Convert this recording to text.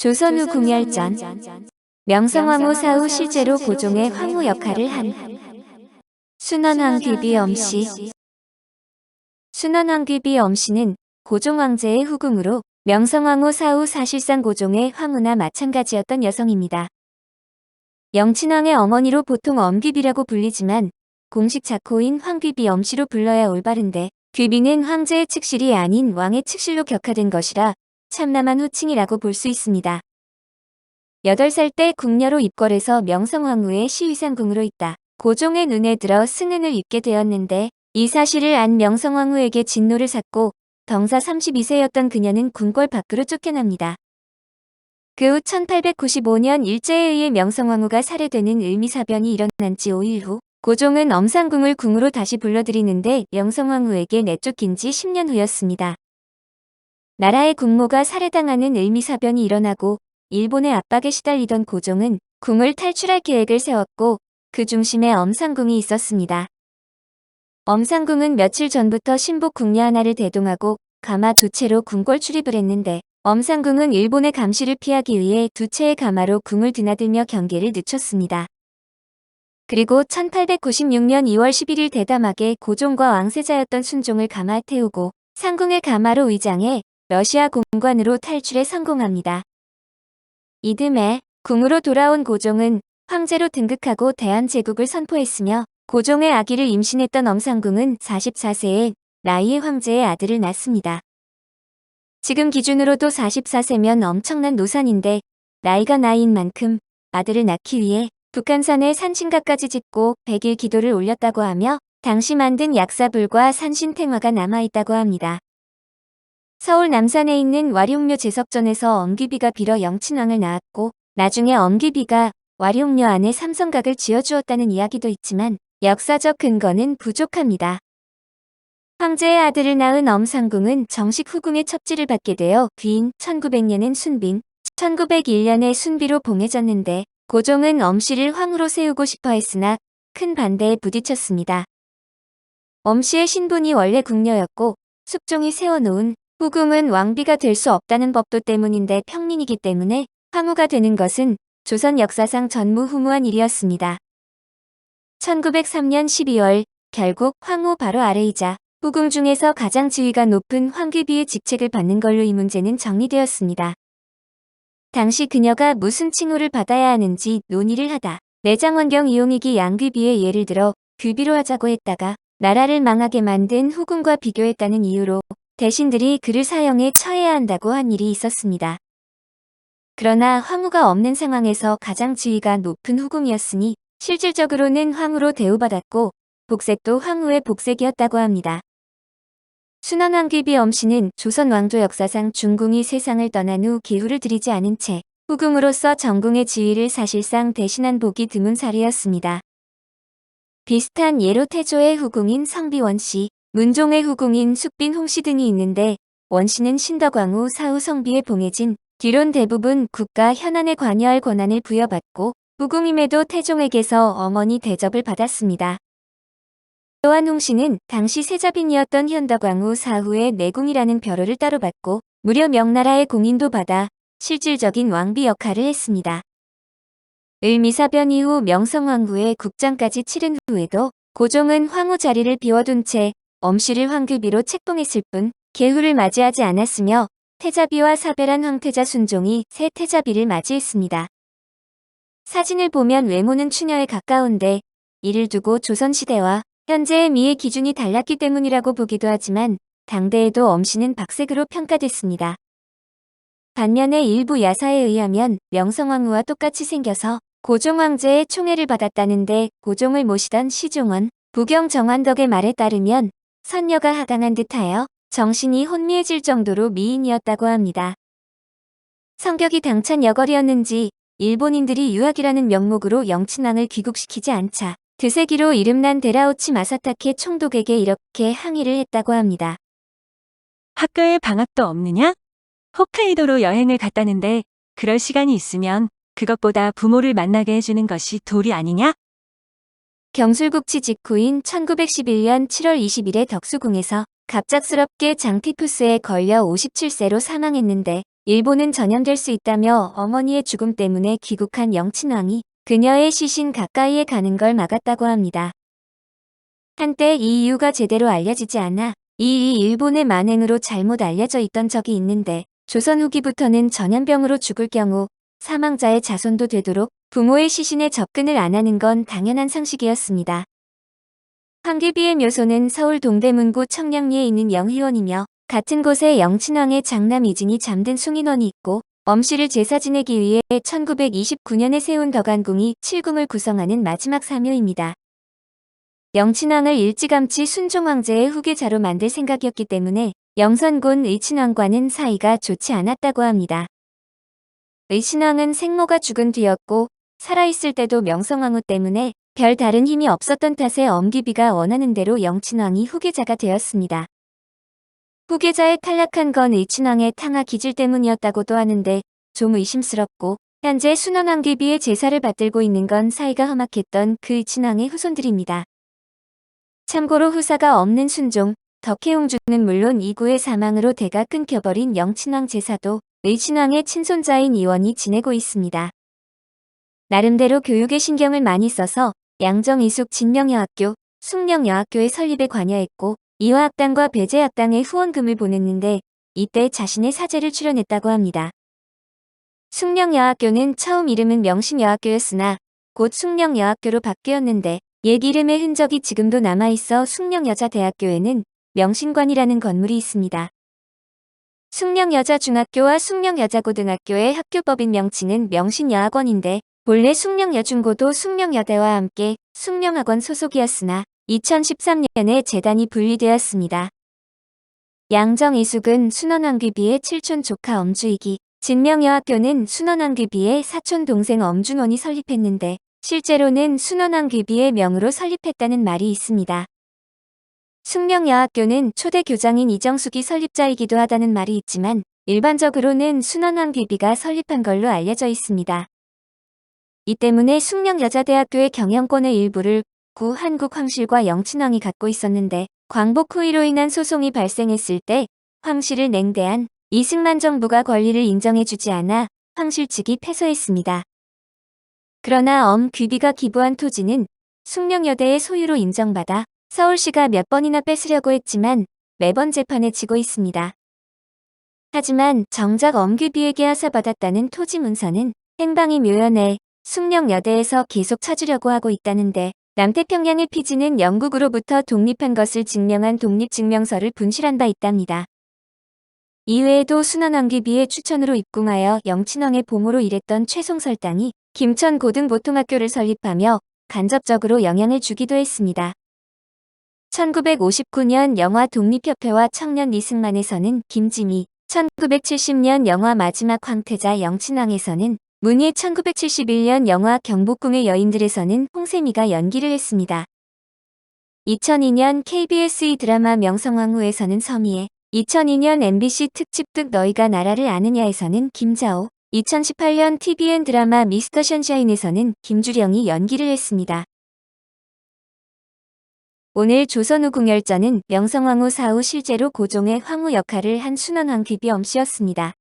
조선 후 궁열전. 명성황후 사후 실제로 고종의 황후 역할을 한 순원왕 귀비 엄씨. 순원왕 귀비 엄씨는 고종 황제의 후궁으로 명성황후 사후 사실상 고종의 황후나 마찬가지였던 여성입니다. 영친왕의 어머니로 보통 엄귀비라고 불리지만 공식 작호인 황귀비 엄씨로 불러야 올바른데, 귀비는 황제의 측실이 아닌 왕의 측실로 격화된 것이라 참남한 호칭이라고 볼 수 있습니다. 8살 때 궁녀로 입궐해서 명성황후의 시위상궁으로 있다 고종의 눈에 들어 승은을 입게 되었는데, 이 사실을 안 명성황후에게 진노를 샀고 병사 32세였던 그녀는 궁궐 밖으로 쫓겨납니다. 그 후 1895년 일제에 의해 명성황후가 살해되는 을미사변이 일어난 지 5일 후 고종은 엄상궁을 궁으로 다시 불러들이는데 명성황후에게 내쫓긴 지 10년 후였습니다. 나라의 국모가 살해당하는 을미사변이 일어나고 일본의 압박에 시달리던 고종은 궁을 탈출할 계획을 세웠고 그 중심에 엄상궁이 있었습니다. 엄상궁은 며칠 전부터 신복 궁녀 하나를 대동하고 가마 2채로 궁궐 출입을 했는데, 엄상궁은 일본의 감시를 피하기 위해 2채의 가마로 궁을 드나들며 경계를 늦췄습니다. 그리고 1896년 2월 11일 대담하게 고종과 왕세자였던 순종을 가마에 태우고 상궁의 가마로 위장해 러시아 공관으로 탈출에 성공합니다. 이듬해 궁으로 돌아온 고종은 황제로 등극하고 대한제국을 선포했으며, 고종의 아기를 임신했던 엄상궁은 44세의 나이의 황제의 아들을 낳습니다. 지금 기준으로도 44세면 엄청난 노산인데, 나이가 나이인 만큼 아들을 낳기 위해 북한산에 산신각까지 짓고 100일 기도를 올렸다고 하며 당시 만든 약사불과 산신탱화가 남아있다고 합니다. 서울 남산에 있는 와룡묘 제석전에서 엄귀비가 빌어 영친왕을 낳았고, 나중에 엄귀비가 와룡묘 안에 삼성각을 지어주었다는 이야기도 있지만 역사적 근거는 부족합니다. 황제의 아들을 낳은 엄상궁은 정식 후궁의 첩지를 받게 되어 귀인 1900년엔 순빈, 1901년에 순비로 봉해졌는데, 고종은 엄씨를 황후로 세우고 싶어 했으나 큰 반대에 부딪혔습니다. 엄씨의 신분이 원래 궁녀였고 숙종이 세워놓은 후궁은 왕비가 될 수 없다는 법도 때문인데, 평민이기 때문에 황후가 되는 것은 조선 역사상 전무후무한 일이었습니다. 1903년 12월 결국 황후 바로 아래이자 후궁 중에서 가장 지위가 높은 황귀비의 직책을 받는 걸로 이 문제는 정리되었습니다. 당시 그녀가 무슨 칭호를 받아야 하는지 논의를 하다 내장원경 이용익이 양귀비의 예를 들어 귀비로 하자고 했다가 나라를 망하게 만든 후궁과 비교했다는 이유로 대신들이 그를 사형에 처해야 한다고 한 일이 있었습니다. 그러나 황후가 없는 상황에서 가장 지위가 높은 후궁이었으니 실질적으로는 황후로 대우받았고 복색도 황후의 복색이었다고 합니다. 순원왕귀비 엄씨는 조선 왕조 역사상 중궁이 세상을 떠난 후 기후를 들이지 않은 채 후궁으로서 전궁의 지위를 사실상 대신한 보기 드문 사례였습니다. 비슷한 예로 태조의 후궁인 성비원씨, 문종의 후궁인 숙빈 홍씨 등이 있는데, 원씨는 신덕왕후 사후 성비에 봉해진 뒤론 대부분 국가 현안에 관여할 권한을 부여받고 후궁임에도 태종에게서 어머니 대접을 받았습니다. 또한 홍씨는 당시 세자빈이었던 현덕왕후 사후의 내궁이라는 벼로를 따로 받고 무려 명나라의 공인도 받아 실질적인 왕비 역할을 했습니다. 을미사변 이후 명성황후의 국장까지 치른 후에도 고종은 황후 자리를 비워둔 채 엄씨를 황귀비로 책봉했을 뿐 계후를 맞이하지 않았으며, 태자비와 사별한 황태자 순종이 새 태자비를 맞이했습니다. 사진을 보면 외모는 추녀에 가까운데 이를 두고 조선시대와 현재의 미의 기준이 달랐기 때문이라고 보기도 하지만 당대에도 엄씨는 박색으로 평가됐습니다. 반면에 일부 야사에 의하면 명성황후와 똑같이 생겨서 고종 황제의 총애를 받았다는데, 고종을 모시던 시종원, 부경 정환덕의 말에 따르면 선녀가 하강한 듯하여 정신이 혼미해질 정도로 미인이었다고 합니다. 성격이 당찬 여걸이었는지 일본인들이 유학이라는 명목으로 영친왕을 귀국시키지 않자 드세기로 이름난 데라우치 마사타케 총독에게 이렇게 항의를 했다고 합니다. 학교에 방학도 없느냐? 홋카이도로 여행을 갔다는데 그럴 시간이 있으면 그것보다 부모를 만나게 해주는 것이 도리 아니냐? 경술국치 직후인 1911년 7월 20일에 덕수궁에서 갑작스럽게 장티푸스에 걸려 57세로 사망했는데, 일본은 전염될 수 있다며 어머니의 죽음 때문에 귀국한 영친왕이 그녀의 시신 가까이에 가는 걸 막았다고 합니다. 한때 이 이유가 제대로 알려지지 않아 이 일본의 만행으로 잘못 알려져 있던 적이 있는데 조선 후기부터는 전염병으로 죽을 경우 사망자의 자손도 되도록 부모의 시신에 접근을 안 하는 건 당연한 상식이었습니다. 황귀비의 묘소는 서울 동대문구 청량리에 있는 영희원이며 같은 곳에 영친왕의 장남 이진이 잠든 숭인원이 있고 엄씨를 제사 지내기 위해 1929년에 세운 덕안궁이 7궁을 구성하는 마지막 사묘입니다. 영친왕을 일찌감치 순종황제의 후계자로 만들 생각이었기 때문에 영선군 의친왕과는 사이가 좋지 않았다고 합니다. 의친왕은 생모가 죽은 뒤였고 살아있을 때도 명성황후 때문에 별 다른 힘이 없었던 탓에 엄귀비가 원하는 대로 영친왕이 후계자가 되었습니다. 후계자에 탈락한 건 의친왕의 탕하 기질 때문이었다고도 하는데 좀 의심스럽고 현재 순원왕귀비의 제사를 받들고 있는 건 사이가 험악했던 그 의친왕의 후손들입니다. 참고로 후사가 없는 순종, 덕혜옹주는 물론 이구의 사망으로 대가 끊겨버린 영친왕 제사도 의친왕의 친손자인 이원이 지내고 있습니다. 나름대로 교육에 신경을 많이 써서 양정이숙 진명여학교, 숭령여학교의 설립에 관여했고 이화학당과 배재학당에 후원금을 보냈는데 이때 자신의 사제를 출연했다고 합니다. 숭령여학교는 처음 이름은 명심여학교였으나 곧 숭령여학교로 바뀌었는데 옛 이름의 흔적이 지금도 남아있어 숭령여자대학교에는 명신관이라는 건물이 있습니다. 숭령여자중학교와 숭령여자고등학교의 학교법인 명칭은 명신여학원인데 본래 숭령여중고도 숭령여대와 함께 숭령학원 소속이었으나 2013년에 재단이 분리되었습니다. 양정이숙은 순원왕귀비의 칠촌 조카 엄주이기, 진명여학교는 순원왕귀비의 사촌 동생 엄준원이 설립했는데 실제로는 순원왕귀비의 명으로 설립했다는 말이 있습니다. 숭령여학교는 초대 교장인 이정숙이 설립자이기도 하다는 말이 있지만 일반적으로는 순원왕귀비가 설립한 걸로 알려져 있습니다. 이 때문에 숭령여자대학교의 경영권의 일부를 구 한국황실과 영친왕이 갖고 있었는데 광복 후위로 인한 소송이 발생했을 때 황실을 냉대한 이승만 정부가 권리를 인정해주지 않아 황실 측이 패소했습니다. 그러나 엄귀비가 기부한 토지는 숭령여대의 소유로 인정받아 서울시가 몇 번이나 뺏으려고 했지만 매번 재판에 지고 있습니다. 하지만 정작 엄귀비에게 하사받았다는 토지 문서는 행방이 묘연해 숭령여대에서 계속 찾으려고 하고 있다는데 남태평양의 피지는 영국으로부터 독립한 것을 증명한 독립증명서를 분실한 바 있답니다. 이외에도 순원왕귀비의 추천으로 입궁하여 영친왕의 보모로 일했던 최송설당이 김천고등보통학교를 설립하며 간접적으로 영향을 주기도 했습니다. 1959년 영화 독립협회와 청년 이승만에서는 김지미, 1970년 영화 마지막 황태자 영친왕에서는 문예, 1971년 영화 경복궁의 여인들에서는 홍세미가 연기를 했습니다. 2002년 KBS 드라마 명성황후에서는 서미애, 2002년 MBC 특집극 너희가 나라를 아느냐에서는 김자오, 2018년 TVN 드라마 미스터 션샤인에서는 김주령이 연기를 했습니다. 오늘 조선후 궁열전은 명성황후 사후 실제로 고종의 황후 역할을 한 순원왕귀비 엄씨였습니다.